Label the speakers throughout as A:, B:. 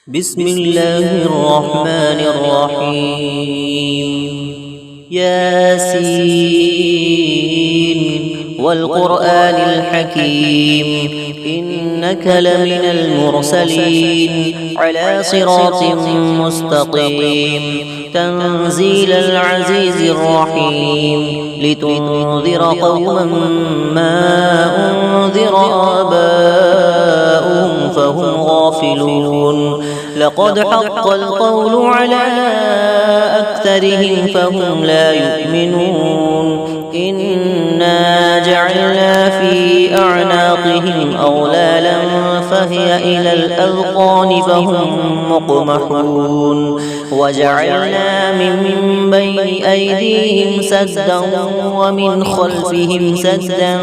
A: بسم الله الرحمن الرحيم ياسين والقرآن الحكيم إنك لمن المرسلين على صراط مستقيم تنزيل العزيز الرحيم لتنذر قوما ما أنذر آباؤهم فهم غافلون لقد حق القول على أكثرهم فهم لا يؤمنون إنا جعلنا في أعناقهم أغلالا فهي إلى الأذقان فهم مقمحون وجعلنا من بين أيديهم سدا ومن خلفهم سدا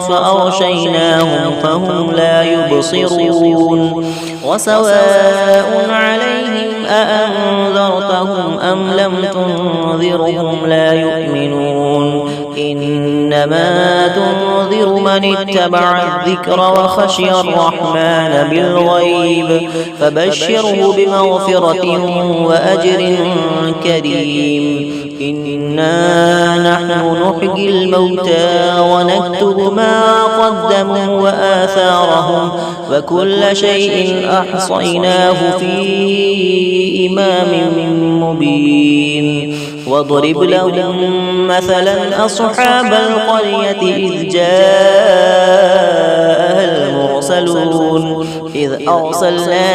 A: فأغشيناهم فهم لا يبصرون وسواء عليهم أأنذرتهم أم لم تنذرهم لا يؤمنون إنما تنذر من اتبع الذكر وخشي الرحمن بالغيب فبشره بمغفرة وأجر كريم إنا نحن نحيي الموتى ونكتب ما قدموا وآثارهم وكل شيء أحصيناه في إمام مبين واضرب لهم مثلا أصحاب القرية إذ جاءها المرسلون إذ أرسلنا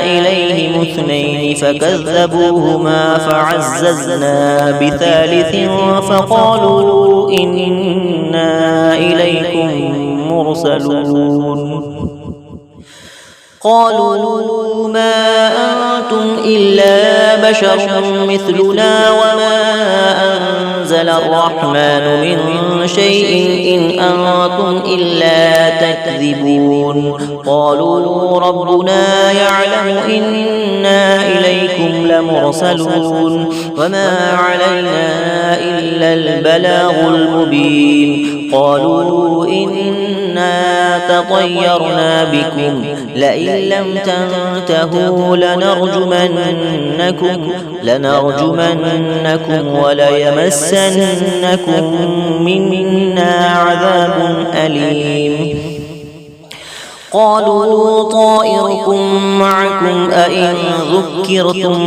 A: إليهم اثنين فكذبوهما فعززنا بثالث فقالوا إنا إليكم مرسلون قالوا ما أنتم إلا بشر مثلنا وما أنزل الرحمن من شيء إن أنتم إلا تكذبون قالوا ربنا يعلم إنا إليكم لمرسلون وما علينا إلا البلاغ المبين قالوا إنا تطيرنا بكم لئن لم تنتهوا لنرجمنكم وليمسنكم منا عذاب أليم قالوا طائركم معكم أئن ذكرتم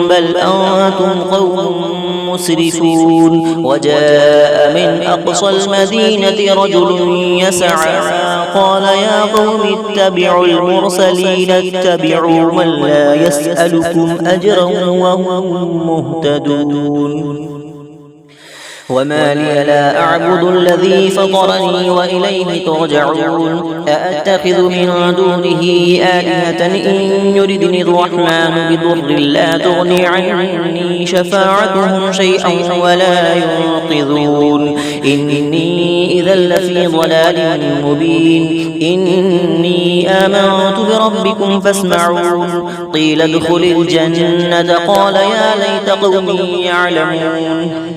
A: بل أنتم قوم مسرفون وجاء من أقصى المدينة رجل يسعى قال يا قوم اتبعوا المرسلين اتبعوا من لا يسألكم أجرا وهم مهتدون وما لي لا أعبد الذي فطرني وإليه ترجعون أأتخذ من دونه آلهة إن يردني الرحمن بضر لا تغني عني شفاعتهم شيئا ولا ينقذون إني إذا لفي ضلال مبين إني آمنت بربكم فاسمعون قيل ادخل الجنة قال يا ليت قومي يعلمون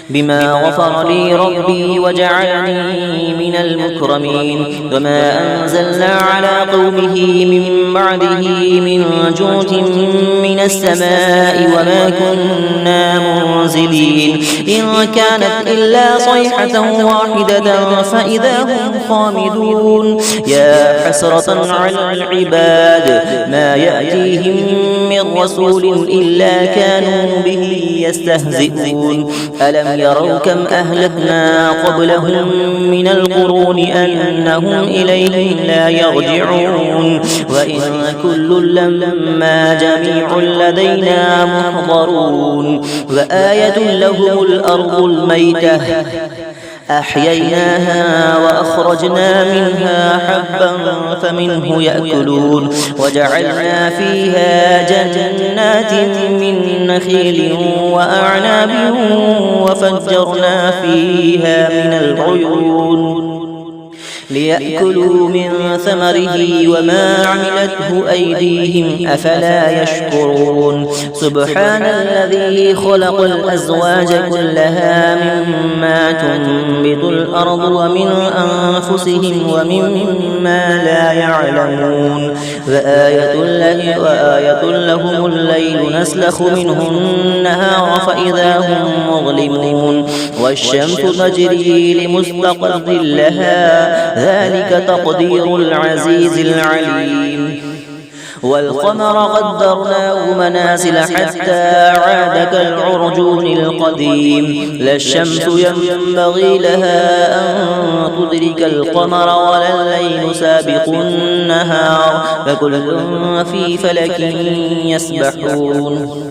A: بما غفر لي ربي وجعلني من المكرمين وما أنزلنا على قومه من بعده من جود من السماء وما كنا منزلين إن كانت إلا صيحة واحدة فإذا هم خامدون يا حسرة على العباد ما يأتيهم من رسول إلا كانوا به يستهزئون ألم يروا كم أهلكنا قبلهم من القرون أنهم إليهم لا يرجعون وإن كل لما جميع لدينا محضرون وآية لهم الأرض الميتة أحييناها وأخرجنا منها حبا فمنه يأكلون وجعلنا فيها جنات من نخيل وأعناب وفجرنا فيها من العيون ليأكلوا من ثمره وما عملته أيديهم أفلا يشكرون سبحان الذي خلق الأزواج كلها مما تنبت الأرض ومن أنفسهم ومما لا يعلمون وآية لهم الليل نسلخ منه النهار فإذا هم مظلمون والشمس تجري لمستقر لها ذلك تقدير العزيز العليم والقمر قدرناه منازل حتى عاد كالعرجون القديم لا الشمس ينبغي لها أن تدرك القمر ولا الليل سابق النهار فكل في فلك يسبحون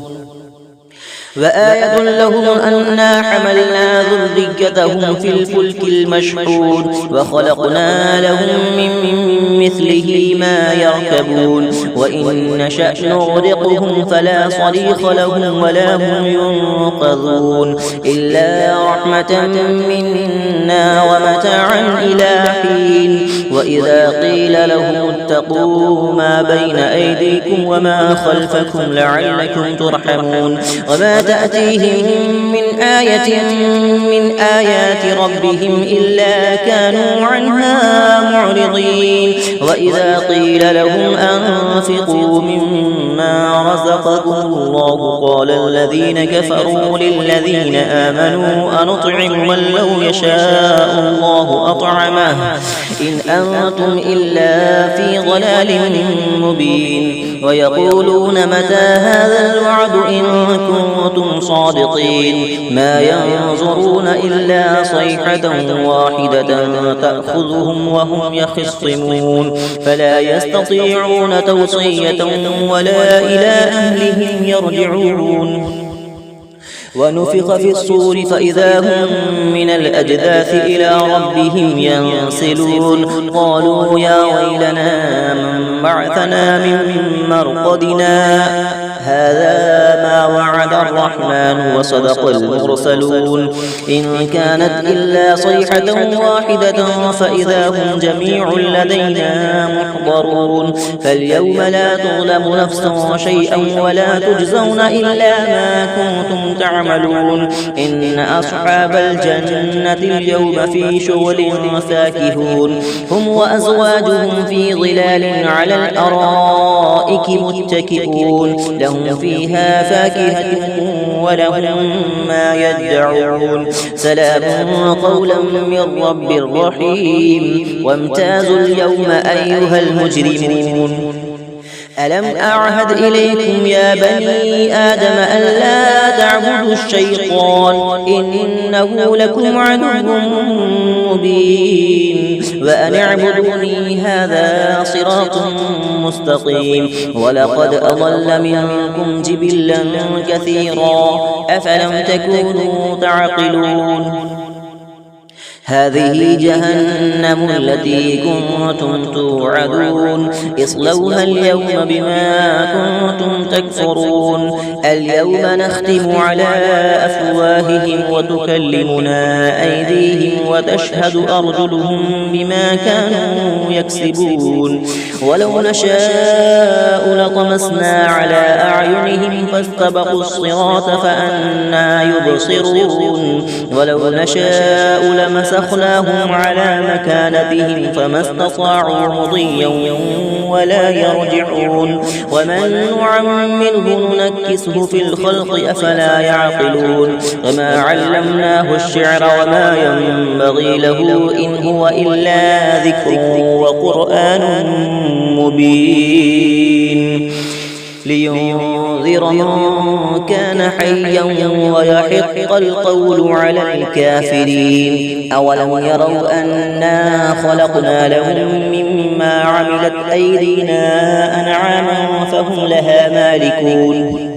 A: وآية لهم أنا حملنا ذريتهم في الفلك المشحون وخلقنا لهم من مثله ما يركبون وإن نشأ نغرقهم فلا صريخ لهم ولا هم ينقذون إلا رحمة منا ومتاعا إلى حين وإذا قيل لهم اتقوا ما بين أيديكم وما خلفكم لعلكم ترحمون وما تأتيهم من آية من آيات ربهم إلا كانوا عنها معرضين وإذا قيل لهم أنفقوا مما رزقكم الله قال الذين كفروا للذين آمنوا أنطعم من لو يشاء الله أطعمه إن أنتم إلا في ضلال مبين ويقولون متى هذا الوعد إن كنتم صادقين ما ينظرون إلا صيحة واحدة تأخذهم وهم يخصمون فلا يستطيعون توصية ولا إلى أهلهم يرجعون ونفخ في الصور فإذا هم من الأجداث إلى ربهم ينسلون قالوا يا ويلنا من بعثنا من مرقدنا هذا ما وعد الرحمن وصدق المرسلون إن كانت إلا صيحة واحدة فإذا هم جميع لدينا محضرون فاليوم لا تظلم نفس شيئا ولا تجزون إلا ما كنتم تعملون إن أصحاب الجنة اليوم في شغل فاكهون هم وأزواجهم في ظلال على الأرائك متكئون لهم فيها فاكهة ولهم ما يدعون سلام قولا من رب رحيم وامتازوا اليوم أيها المجرمون ألم أعهد إليكم يا بني آدم ألا تعبدوا الشيطان إنه لكم عدو مبين وأن اعبدوني هذا صراط مستقيم ولقد أضل منكم جبلا كثيرا أفلم تكونوا تعقلون هذه جهنم التي كنتم توعدون اصلوها اليوم بما كنتم تكفرون اليوم نختم على أفواههم وتكلمنا أيديهم وتشهد أرجلهم بما كانوا يكسبون ولو نشاء لطمسنا على أعينهم فاستبقوا الصراط فأنى يبصرون ولو نشاء لمسخناهم على مكانتهم فما استطاعوا مضيا ولا يرجعون ومن نعمره ننكسه في الخلق أفلا يعقلون وما علمناه الشعر وما ينبغي له إن هو إلا ذكر وقرآن مبين لينذر من كان حيا ويحق القول على الكافرين أولم يروا أنا خلقنا لهم مما عملت أيدينا أنعاما فهم لها مالكون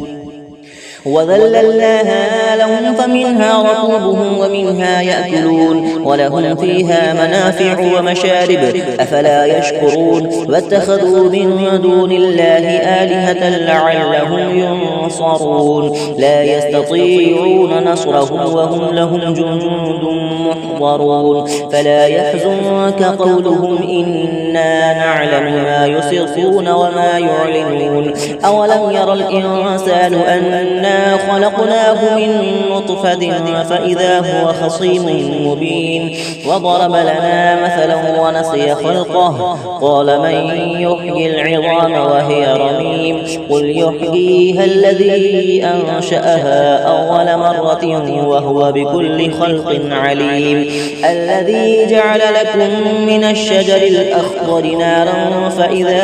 A: وذللناها لهم فمنها ركوبهم ومنها يأكلون ولهم فيها منافع ومشارب أفلا يشكرون واتخذوا من دون الله آلهة لعلهم ينصرون لا يستطيعون نصرهم وهم لهم جند محضرون فلا يحزنك قولهم إنا نعلم ما يسرون وما يعلنون أولم ير الإنسان أنا خلقناه من نطفة فإذا هو خصيم مبين وضرب لنا مثلا ونسي خلقه قال من يحيي العظام وهي رميم قل يحييها الذي أنشأها أول مرة وهو بكل خلق عليم الذي جعل لكم من الشجر الأخضر نارا فإذا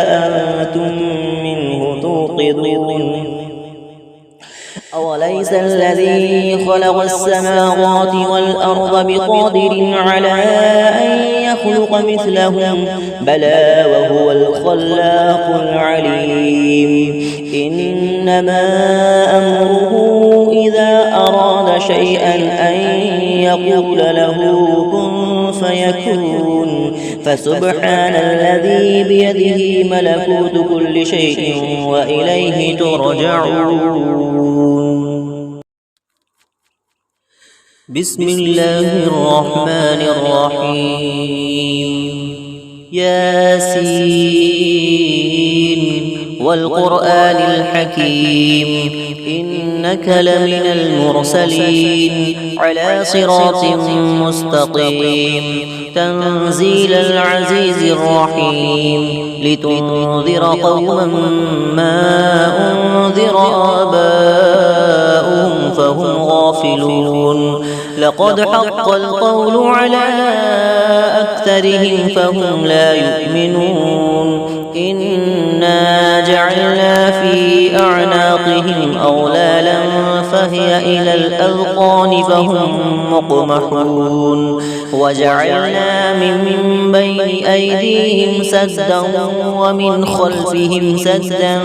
A: أنتم منه توقدون أوليس الذي خلق السماوات والأرض بقادر على أن يخلق مثلهم بلى وهو الخلاق العليم إنما أمره إذا أراد شيئا أن يقول له كن فيكون فسبحان الذي بيده ملكوت كل شيء وإليه ترجعون بسم الله الرحمن الرحيم ياسين والقرآن الحكيم إنك لمن المرسلين على صراط مستقيم تنزيل العزيز الرحيم لتنذر قوما ما أنذر آباؤهم فهم غافلون لقد حق القول على أكثرهم فهم لا يؤمنون إنا جعلنا في أعناقهم أغلالا فهي إلى الأذقان فهم مقمحون وجعلنا من بين أيديهم سدا ومن خلفهم سدا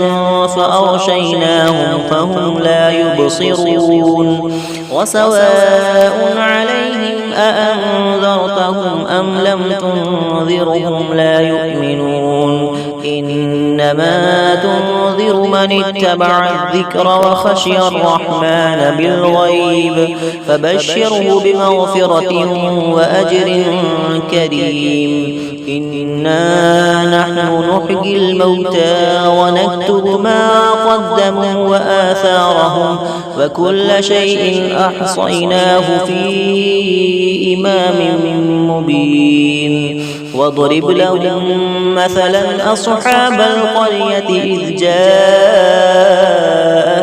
A: فأغشيناهم فهم لا يبصرون وسواء عليهم أأنذرتهم أم لم تنذرهم لا يؤمنون إنما تنذر من اتبع الذكر وخشي الرحمن بالغيب فبشره بمغفرة وأجر كريم إنا نحن نحيي الموتى ونكتب ما قدموا وآثارهم وكل شيء أحصيناه في إمام مبين واضرب لهم مثلا أصحاب القرية إذ جاءها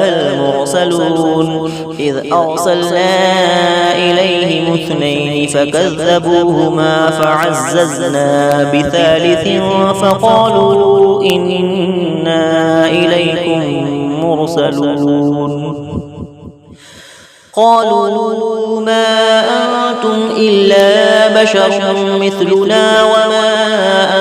A: المرسلون إذ أرسلنا إليهم اثنين فكذبوهما فعززنا بثالث فقالوا إنا إليكم مرسلون قالوا ما أنتم إلا بشر مثلنا وما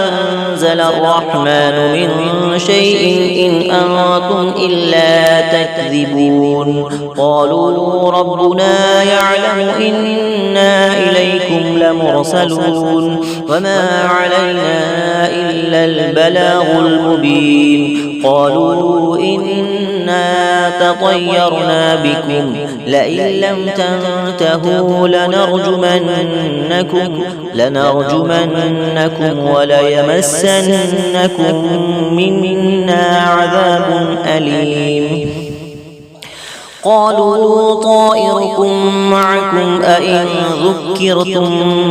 A: أنزل الرحمن من شيء إن أنتم إلا تكذبون قالوا ربنا يعلم إنا إليكم لمرسلون وما علينا إلا البلاغ المبين قالوا إنا تطيرنا بكم لئن لم تنتهوا لنرجمنكم وليمسنكم منا عذاب أليم قالوا طائركم معكم أئن ذكرتم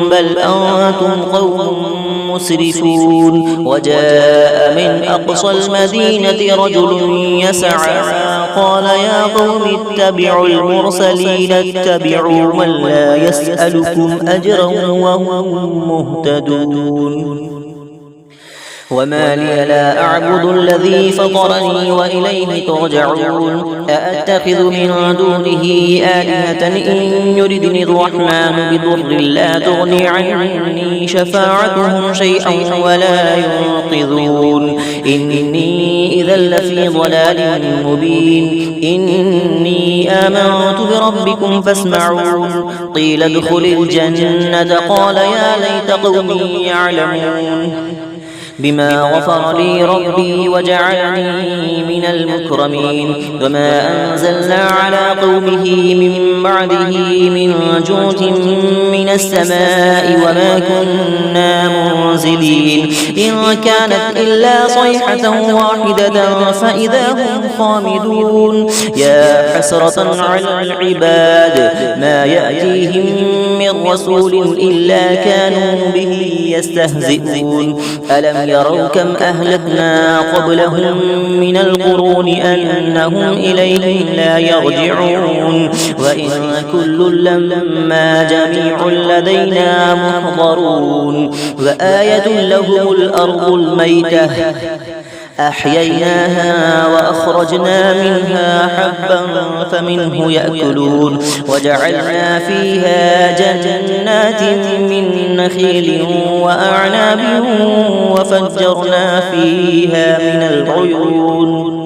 A: بل أنتم قوم مسرفون وجاء من أقصى المدينة رجل يسعى قال يا قوم اتبعوا المرسلين اتبعوا من لا يسألكم أجرا وهم مهتدون وما لي لا أعبد الذي فطرني وإليه ترجعون أأتخذ من دونه آلهة إن يردني الرحمن بضر لا تغني عني شفاعتهم شيئا ولا ينقذون إني إذا لفي ضلال مبين إني آمنت بربكم فاسمعون قيل ادخل الجنة قال يا ليت قومي يعلمون بما غفر لي ربي وجعلني من المكرمين وما أنزلنا على قومه من بعده من جود من السماء وما كنا منزلين إن كانت إلا صيحة واحدة فإذا هم خامدون يا حسرة على العباد ما يأتيهم من رسول إلا كانوا به يستهزئون ألم يروا كم أهلكنا قبلهم من القرون أنهم إليهم لا يرجعون وإن كل لما جميع لدينا محضرون وآية لهم الأرض الميتة أحييناها وأخرجنا منها حبا فمنه يأكلون وجعلنا فيها جنات من نخيل وأعناب وفجرنا فيها من العيون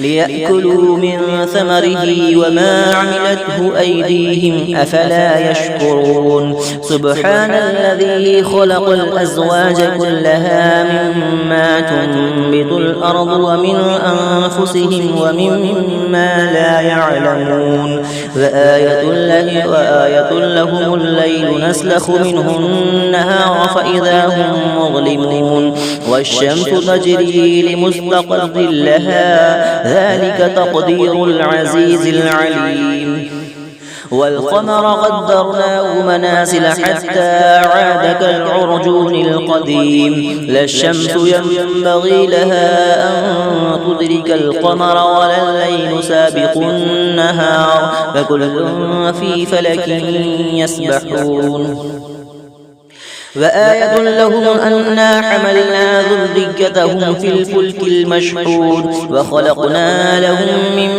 A: ليأكلوا من ثمره وما عملته أيديهم أفلا يشكرون سبحان الذي خلق الأزواج كلها مما تنبت الأرض ومن أنفسهم ومما لا يعلمون وآية لهم الليل نسلخ منه النهار فإذا هم مظلمون والشمس تجري لمستقر لها ذلك تقدير العزيز العليم والقمر قدرناه منازل حتى عاد كالعرجون القديم لا الشمس ينبغي لها أن تدرك القمر ولا الليل سابق النهار فكل في فلك يسبحون وآية لهم أنا حملنا ذريتهم في الفلك المشحون وخلقنا لهم من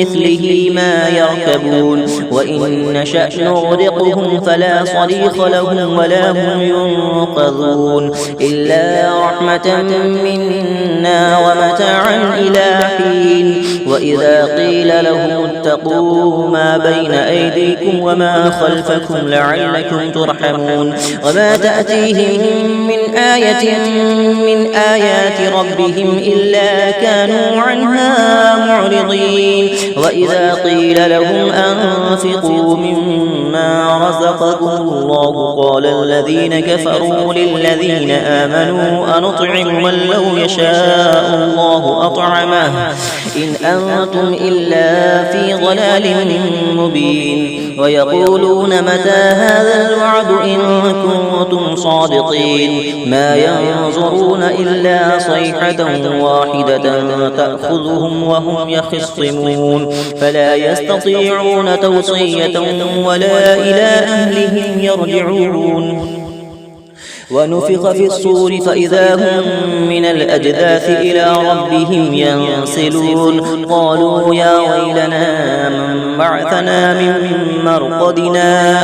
A: مثله ما يركبون وإن نشأ نغرقهم فلا صريخ لهم ولا هم ينقذون إلا رحمة منا ومتاعا إلى حين وإذا قيل لهم اتقوا ما بين أيديكم وما خلفكم لعلكم ترحمون وما تأتيهم من آية من آيات ربهم إلا كانوا عنها معرضين وإذا قيل لهم أنفقوا مما رزقكم الله قال الذين كفروا للذين آمنوا أنطعم من لو يشاء الله أطعمه إن أنتم إلا في ضلال مبين ويقولون متى هذا الوعد إن كنتم صادقين ما ينظرون إلا صيحة واحدة تأخذهم وهم يخصمون فلا يستطيعون توصية ولا إلى أهلهم يرجعون ونفخ في الصور فإذا هم من الأجداث إلى ربهم ينسلون قالوا يا ويلنا من بعثنا من مرقدنا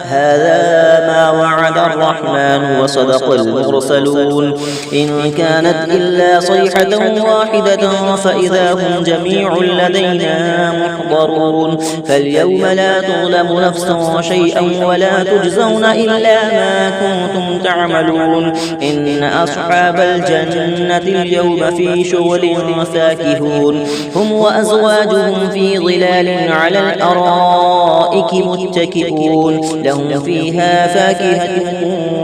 A: هذا ما وعد الرحمن وصدق المرسلون إن كانت إلا صيحة واحدة فإذا هم جميع لدينا محضرون فاليوم لا تظلم نفس شيئا ولا تجزون إلا ما كنتم تعملون إن أصحاب الجنة اليوم في شغل فاكهون هم وأزواجهم في ظلال على الأرائك متكئون لهم فيها فاكهة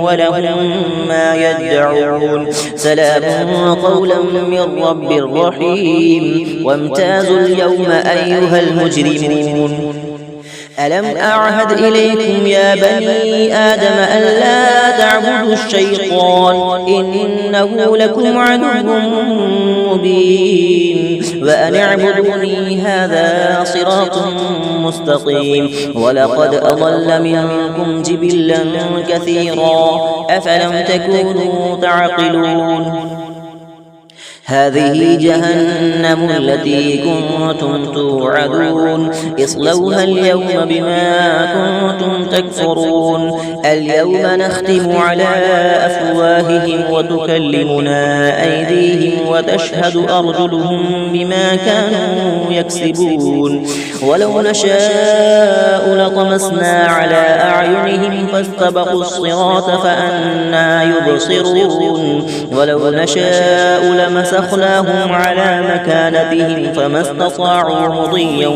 A: ولهم ما يدعون سلام قولا من رب رحيم وامتازوا اليوم أيها المجرمون ألم أعهد إليكم يا بني آدم ألا تعبدوا الشيطان إنه لكم عدو مبين وأن اعبدوني هذا صراط مستقيم ولقد أضل منكم جبلا كثيرا أفلم تكونوا تعقلون هذه جهنم التي كنتم توعدون اصلوها اليوم بما كنتم تكفرون اليوم نختم على أفواههم وتكلمنا أيديهم وتشهد أرجلهم بما كانوا يكسبون ولو نشاء لطمسنا على أعينهم فاستبقوا الصراط فأنى يبصرون ولو نشاء لمسخناهم على مكانتهم فما استطاعوا مضيا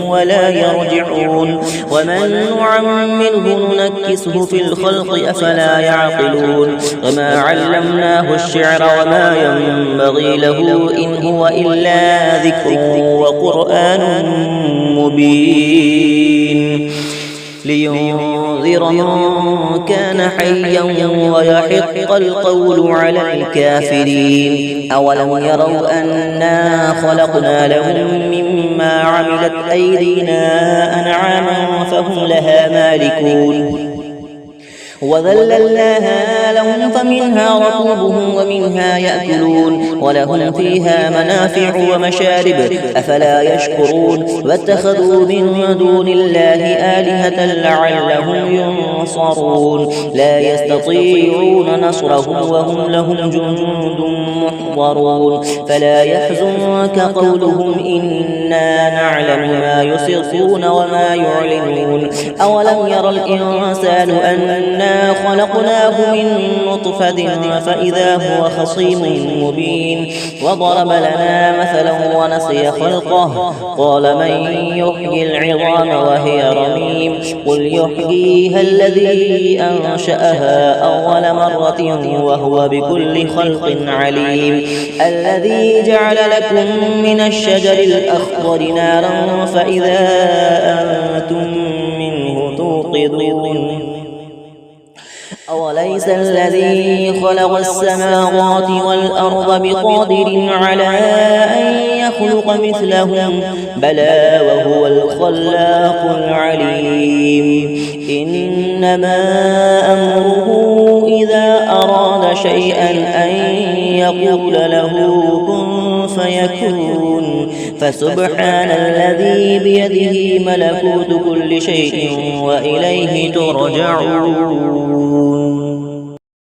A: ولا يرجعون ومن نعمره ننكسه في الخلق أفلا يعقلون وما علمناه الشعر وما ينبغي له إن هو إلا ذكر وقرآن مبين لينذر من كان حيا ويحق القول على الكافرين أولم يروا أنا خلقنا لهم مما عملت أيدينا أنعاما فهم لها مالكون وذللناها لهم فمنها ركوبهم ومنها يأكلون ولهم فيها منافع ومشارب أفلا يشكرون واتخذوا من دون الله آلهة لعلهم ينصرون لا يستطيعون نصرهم وهم لهم جند محضرون فلا يحزنك قولهم إنا نعلم ما يسرون وما يعلنون أولم يرى الإنسان أنا خلقناه من نطفة فإذا هو خصيم مبين وضرب لنا مثلا ونسي خلقه قال من يحيي العظام وهي رميم قل يحييها الذي أنشأها أول مرة وهو بكل خلق عليم الذي جعل لكم من الشجر الأخضر نارا فإذا أنتم منه توقدون أوليس الذي خلق السماوات والأرض بقادر على أن يخلق مثلهم بلى وهو الخلاق العليم إنما أمره إذا أراد شيئا أن يقول له كن فيكون فسبحان الذي بيده ملكوت كل شيء وإليه ترجعون